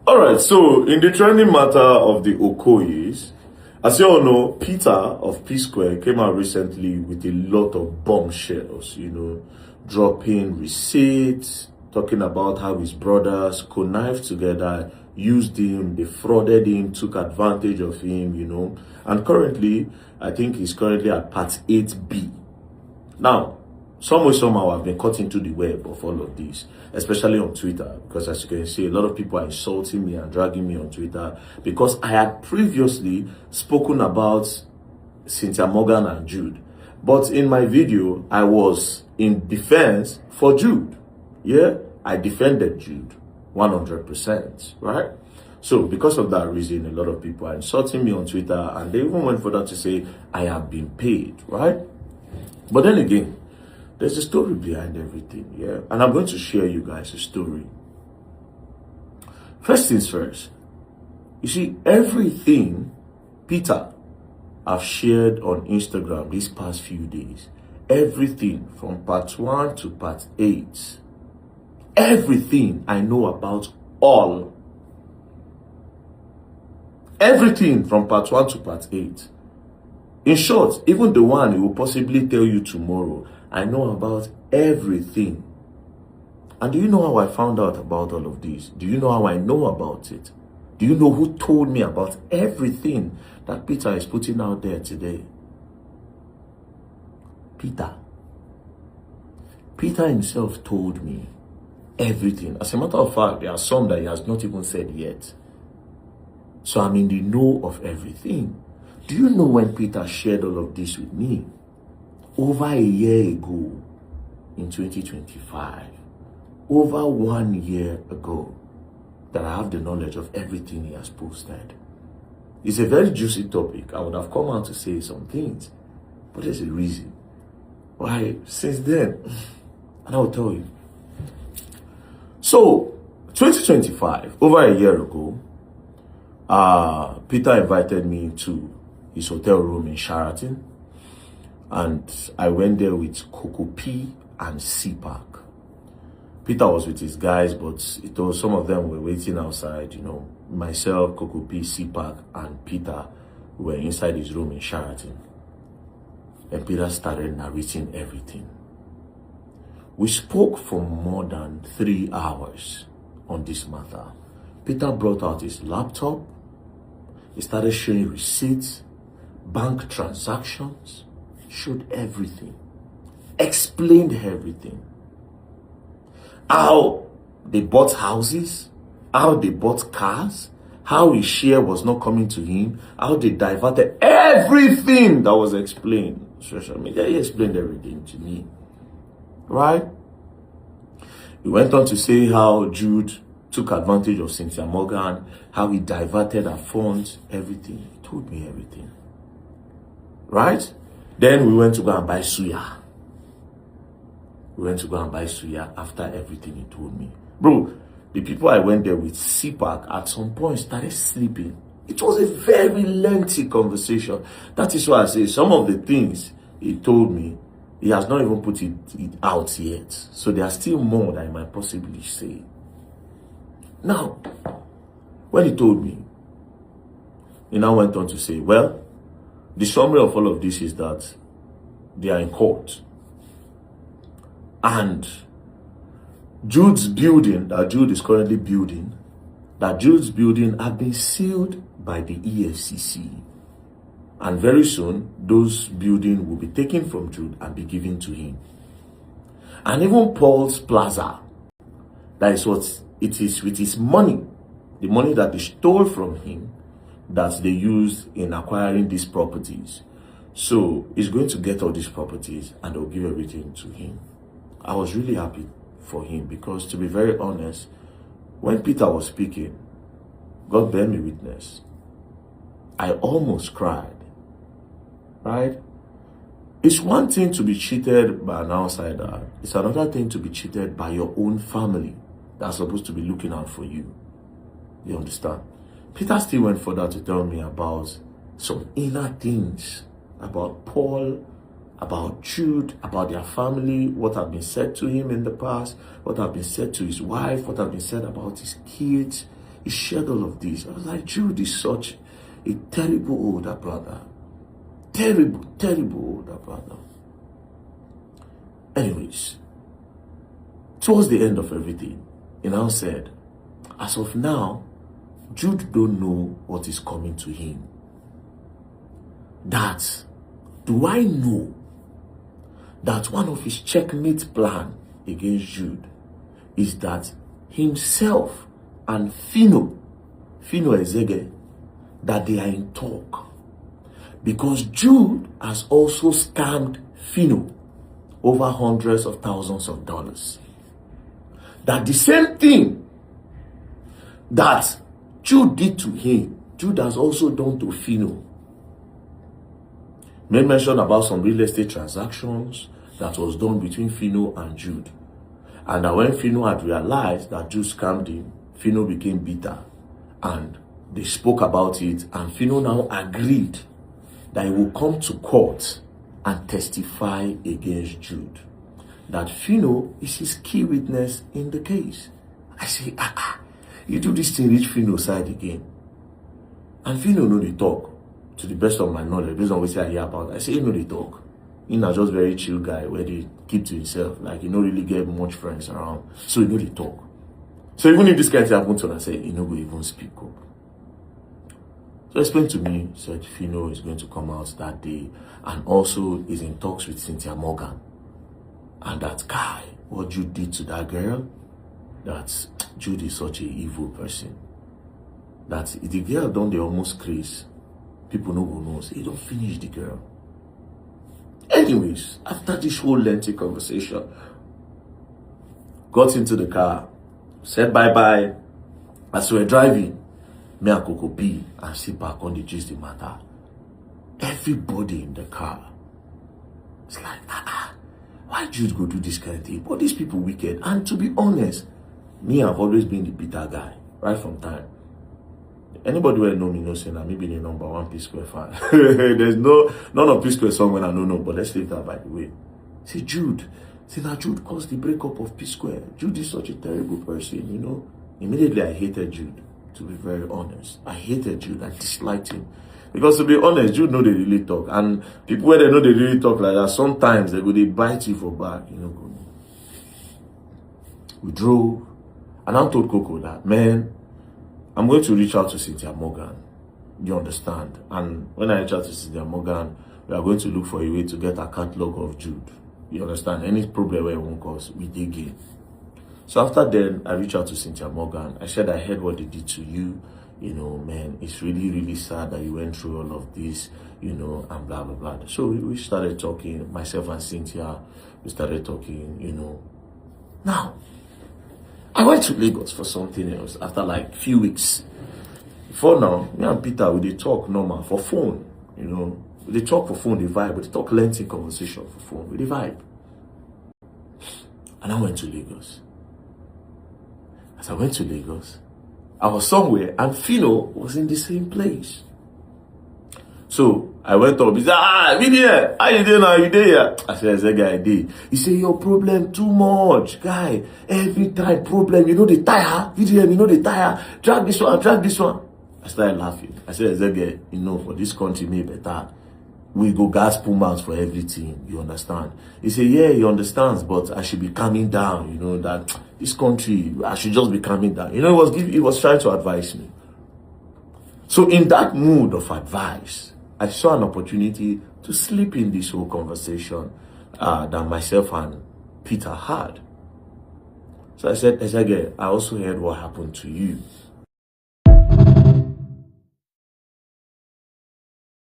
All right, so in the trending matter of the Okoyes, as you all know, Peter of P Square came out recently with a lot of bombshells, dropping receipts, talking about how his brothers connived together, used him, defrauded him, took advantage of him, and currently, I think he's currently at part 8B. Now, some way, somehow, I've been caught into the web of all of this, especially on Twitter, because as you can see, a lot of people are insulting me and dragging me on Twitter because I had previously spoken about Cynthia Morgan and Jude. But in my video, I was in defense for Jude. Yeah, I defended Jude 100%, right? So because of that reason, a lot of people are insulting me on Twitter, and they even went further to say I have been paid, right? But then again, there's a story behind everything, yeah? And I'm going to share you guys a story. First things first, you see, everything Peter I've shared on Instagram these past few days, everything from part 1 to part 8, everything I know about all. Everything from part 1 to part 8. In short, even the one he will possibly tell you tomorrow, I know about everything. And do you know how I found out about all of this? Do you know how I know about it? Do you know who told me about everything that Peter is putting out there today? Peter. Peter himself told me everything. As a matter of fact, there are some that he has not even said yet. So I'm in the know of everything. Do you know when Peter shared all of this with me? Over a year ago, in 2025, over 1 year ago, that I have the knowledge of everything he has posted. It's a very juicy topic. I would have come out to say some things, but there's a reason why since then, and I will tell you. So, 2025, over a year ago, Peter invited me to his hotel room in Sheraton, and I went there with Coco P and C-Pack. Peter was with his guys, but some of them were waiting outside, Myself, Coco P, C-Pack, and Peter were inside his room in Sheraton. And Peter started narrating everything. We spoke for more than 3 hours on this matter. Peter brought out his laptop. He started showing receipts, bank transactions, showed everything, explained everything. How they bought houses, how they bought cars, how his share was not coming to him, how they diverted everything that was explained. Social media, he explained everything to me, right? He went on to say how Jude took advantage of Cynthia Morgan, how he diverted her funds, everything. He told me everything, right? Then we went to go and buy suya. We went to go and buy suya after everything he told me. Bro, the people I went there with, C-Pack, at some point started sleeping. It was a very lengthy conversation. That is why I say some of the things he told me, he has not even put it out yet. So there are still more that I might possibly say. Now, when he told me, he now went on to say, well, the summary of all of this is that they are in court. And Jude's building, that Jude is currently building, have been sealed by the EFCC. And very soon, those buildings will be taken from Jude and be given to him. And even Paul's Plaza, that is what it is with his money, the money that they stole from him, that they used in acquiring these properties. So he's going to get all these properties and they'll give everything to him. I was really happy for him because, to be very honest, when Peter was speaking, God bear me witness, I almost cried, right? It's one thing to be cheated by an outsider. It's another thing to be cheated by your own family that's supposed to be looking out for you. You understand? Peter still went further to tell me about some inner things about Paul, about Jude, about their family, what had been said to him in the past, what had been said to his wife, what had been said about his kids. he shared all of this. I was like, Jude is such a terrible older brother. Terrible, terrible older brother. Anyways, towards the end of everything, he now said, as of now, Jude don't know what is coming to him. That, do I know that one of his checkmate plan against Jude is that himself and Fino Ezege, that they are in talk. Because Jude has also scammed Fino over hundreds of thousands of dollars. That the same thing that Jude did to him, Jude has also done to Fino. Made mention about some real estate transactions that was done between Fino and Jude. And that when Fino had realized that Jude scammed him, Fino became bitter. And they spoke about it, and Fino now agreed that he will come to court and testify against Jude. That Fino is his key witness in the case. I say, you do this thing, reach Fino's side again. And Fino know the talk, to the best of my knowledge, based on what I hear about. I say, you know the talk. He's not just very chill guy where they keep to himself. Like, he don't really get much friends around. So, you know the talk. So, even if this kind of thing happened to him, I say, you know, go even speak up. So, explained to me, said Fino is going to come out that day and also is in talks with Cynthia Morgan. And that guy, what Jude did to that girl, that Jude is such an evil person. That if the girl done the almost craze, people no go know, say, don't finish the girl. Anyways, after this whole lengthy conversation, got into the car, said bye-bye. As we were driving, me and Coco B and sit back on the gist the matter. Everybody in the car, it's like, why Jude go do this kind of thing? But these people wicked. And to be honest, me, I've always been the bitter guy, right from time. Anybody who know me knows that me being the number one P-Square fan. There's none of P-Square song when I don't know, but let's leave that by the way. Say Jude. Say that Jude caused the breakup of P-Square. Jude is such a terrible person, you know. Immediately I hated Jude, to be very honest. I hated Jude. I disliked him. Because to be honest, Jude know they really talk. And people where they know they really talk like that, sometimes they bite you for back, you know. We drove, and I told Coco that, man, I'm going to reach out to Cynthia Morgan. You understand? And when I reach out to Cynthia Morgan, we are going to look for a way to get a catalog of Jude. You understand? Any problem where it won't cause, we dig in. So after then, I reached out to Cynthia Morgan. I said, I heard what they did to you. You know, man, it's really, really sad that you went through all of this, you know, and blah, blah, blah. So we started talking, myself and Cynthia, we started talking, you know. Now, I went to Lagos for something else after like few weeks. Before now, me and Peter, we talk normal for phone, you know. We talk for phone, they vibe, but they talk lengthy conversation for phone, we vibe. And I went to Lagos. As I went to Lagos, I was somewhere and Fino was in the same place. So I went up. He said, VDM, how you doing now? You there? I said, that guy did. He said, your problem too much, guy. Every time problem, you know the tire. VDM, you know the tire. Drag this one, drag this one. I started laughing. I said, that guy, you know, for this country, me better. We go gas pull out for everything. You understand? He said, yeah, he understands, but I should be calming down. You know that this country, I should just be calming down. You know, he was trying to advise me. So in that mood of advice, I saw an opportunity to slip in this whole conversation that myself and Peter had. So I said, Ezege, I also heard what happened to you.